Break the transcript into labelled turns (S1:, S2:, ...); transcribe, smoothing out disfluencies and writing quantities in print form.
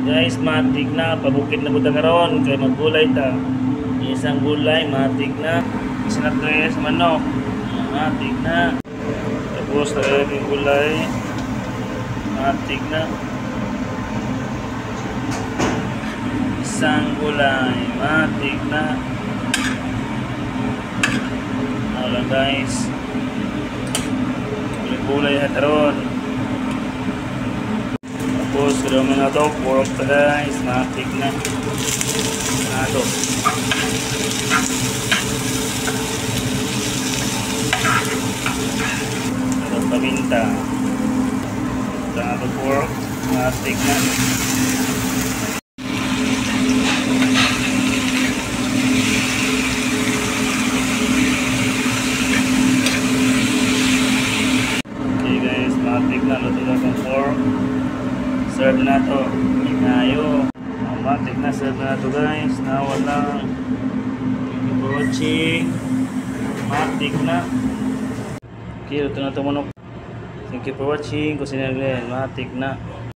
S1: Guys, matik na. Pabukid na buta karon kay maggulay ta. Isang gulay, matik na. Isa na tres sa manok. Matik na. Tapos na yung gulay. Matik na. Isang gulay, matik na. Ano lang guys. Gulay at karon. Tapos kailangan na ito, pork pa guys, matik na. Ito. Ito paminta. Ito pork, matik na. Okay guys, matik na. Luto na itong pork. Serve na to. Inayo. Matik na serve na to guys. Nawal lang. Thank you for watching. Matik na. Okay, luto na to manok. Thank you for watching. Kusin na rin. Matik na.